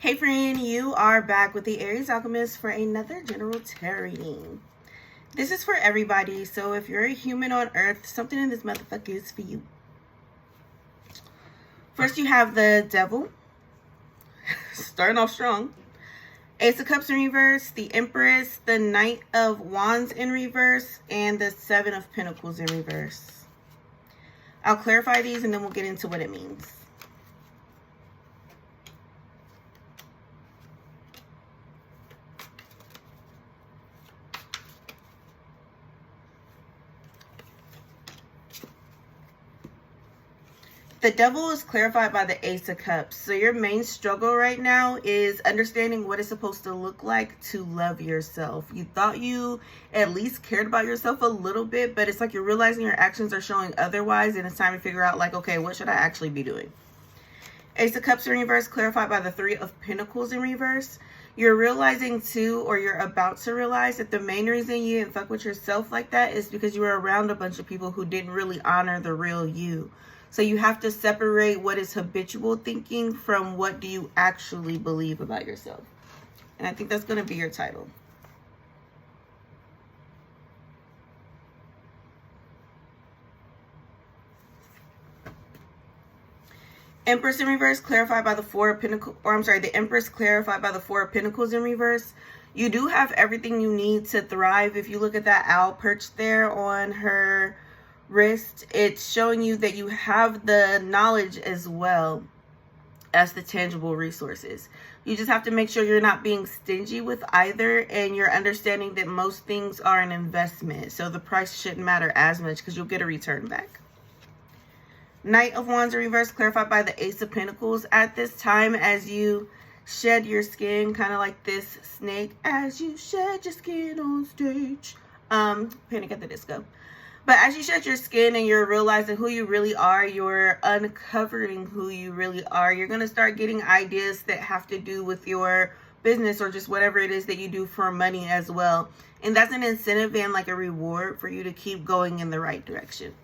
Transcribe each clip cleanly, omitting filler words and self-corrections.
Hey friend, you are back with the Aries Alchemist for another general tarot reading. This is for everybody, so if you're a human on earth, something in this motherfucker is for you. First you have the Devil, starting off strong. Ace of Cups in reverse, the Empress, the Knight of Wands in reverse, and the Seven of Pentacles in reverse. I'll clarify these and then we'll get into what it means. The Devil is clarified by the Ace of Cups. So your main struggle right now is understanding what it's supposed to look like to love yourself. You thought you at least cared about yourself a little bit, but it's like you're realizing your actions are showing otherwise, and it's time to figure out, like, okay, what should I actually be doing? Ace of Cups in reverse, clarified by the Three of Pentacles in reverse. You're realizing too, or you're about to realize, that the main reason you didn't fuck with yourself like that is because you were around a bunch of people who didn't really honor the real you. So you have to separate what is habitual thinking from what do you actually believe about yourself. And I think that's going to be your title. Empress in reverse, clarified by the Four of Pentacles, or I'm sorry, the Empress clarified by the Four of Pentacles in reverse. You do have everything you need to thrive. If you look at that owl perched there on her wrist, it's showing you that you have the knowledge as well as the tangible resources. You just have to make sure you're not being stingy with either, and you're understanding that most things are an investment, so the price shouldn't matter as much because you'll get a return back. Knight of Wands in reverse, clarified by the Ace of Pentacles. At this time, as you shed your skin, kind of like this snake, as you shed your skin on stage, Panic at the Disco. But as you shed your skin and you're realizing who you really are, you're uncovering who you really are, you're going to start getting ideas that have to do with your business or just whatever it is that you do for money as well. And that's an incentive and like a reward for you to keep going in the right direction.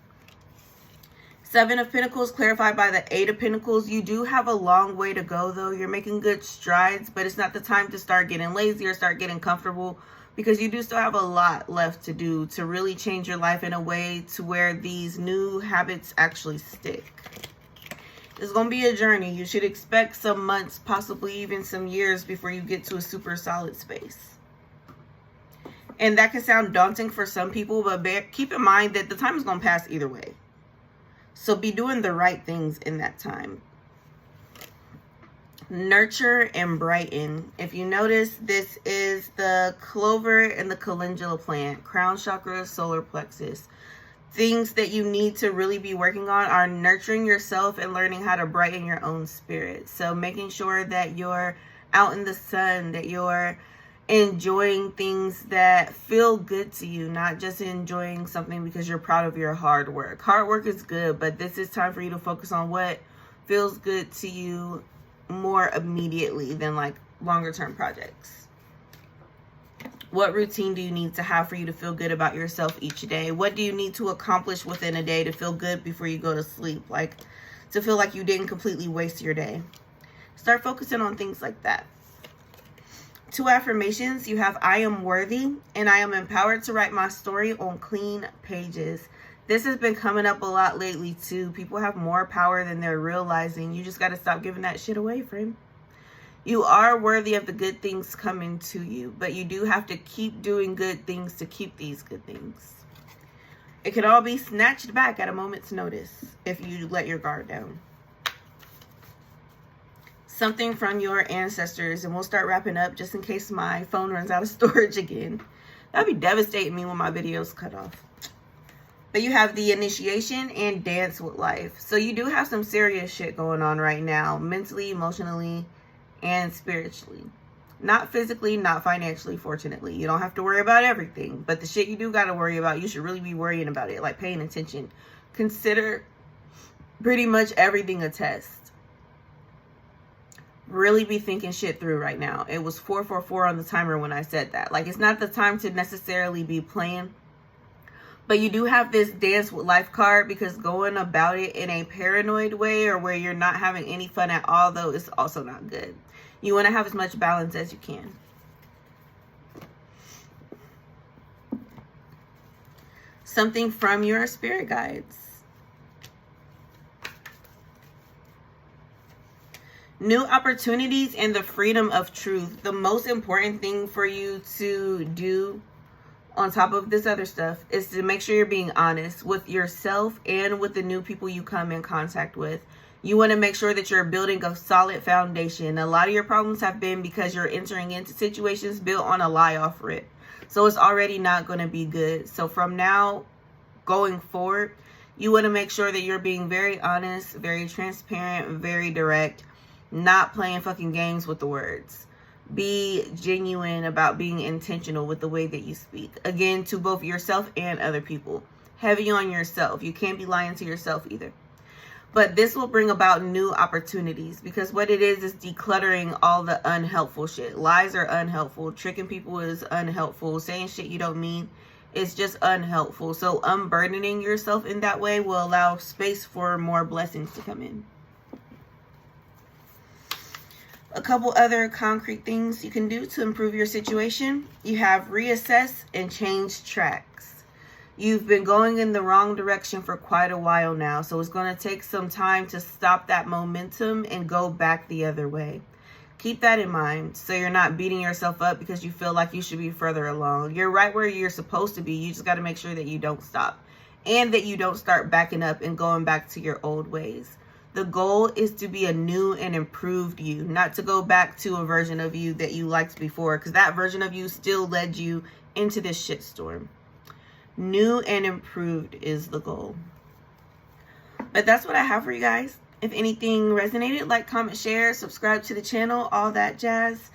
Seven of Pentacles, clarified by the Eight of Pentacles. You do have a long way to go, though. You're making good strides, but it's not the time to start getting lazy or start getting comfortable, because you do still have a lot left to do to really change your life in a way to where these new habits actually stick. It's going to be a journey. You should expect some months, possibly even some years, before you get to a super solid space. And that can sound daunting for some people, but keep in mind that the time is going to pass either way. So be doing the right things in that time. Nurture and brighten. If you notice, this is the clover and the calendula plant, crown chakra, solar plexus. Things that you need to really be working on are nurturing yourself and learning how to brighten your own spirit. So making sure that you're out in the sun, that you're enjoying things that feel good to you, not just enjoying something because you're proud of your hard work. Hard work is good, but this is time for you to focus on what feels good to you more immediately than like longer term projects. What routine do you need to have for you to feel good about yourself each day? What do you need to accomplish within a day to feel good before you go to sleep? Like, to feel like you didn't completely waste your day. Start focusing on things like that. Two affirmations. You have, I am worthy and I am empowered to write my story on clean pages. This has been coming up a lot lately too. People have more power than they're realizing. You just got to stop giving that shit away, friend. You are worthy of the good things coming to you, but you do have to keep doing good things to keep these good things. It can all be snatched back at a moment's notice if you let your guard down. Something from your ancestors, and we'll start wrapping up just in case my phone runs out of storage again. That'd be devastating me when my videos cut off. But you have the initiation and dance with life. So you do have some serious shit going on right now, mentally, emotionally, and spiritually. Not physically, not financially, fortunately. You don't have to worry about everything. But the shit you do got to worry about, you should really be worrying about it, like paying attention. Consider pretty much everything a test. Really be thinking shit through right now. It was 444 on the timer when I said that. Like, it's not the time to necessarily be playing. But you do have this dance with life card, because going about it in a paranoid way or where you're not having any fun at all, though, is also not good. You want to have as much balance as you can. Something from your spirit guides. New opportunities and the freedom of truth. The most important thing for you to do on top of this other stuff is to make sure you're being honest with yourself and with the new people you come in contact with. You want to make sure that you're building a solid foundation. A lot of your problems have been because you're entering into situations built on a lie off rip. So it's already not going to be good. So from now going forward, you want to make sure that you're being very honest, very transparent, very direct, not playing fucking games with the words. Be genuine about being intentional with the way that you speak. Again, to both yourself and other people. Heavy on yourself. You can't be lying to yourself either. But this will bring about new opportunities, because what it is decluttering all the unhelpful shit. Lies are unhelpful. Tricking people is unhelpful. Saying shit you don't mean is just unhelpful. So unburdening yourself in that way will allow space for more blessings to come in. A couple other concrete things you can do to improve your situation. You have reassess and change tracks. You've been going in the wrong direction for quite a while now, so it's going to take some time to stop that momentum and go back the other way. Keep that in mind so you're not beating yourself up because you feel like you should be further along. You're right where you're supposed to be. You just got to make sure that you don't stop and that you don't start backing up and going back to your old ways. The goal is to be a new and improved you, not to go back to a version of you that you liked before, because that version of you still led you into this shitstorm. New and improved is the goal. But that's what I have for you guys. If anything resonated, like, comment, share, subscribe to the channel, all that jazz.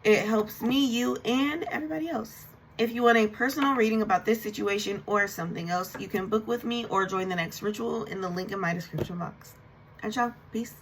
It helps me, you, and everybody else. If you want a personal reading about this situation or something else, you can book with me or join the next ritual in the link in my description box. And y'all, peace.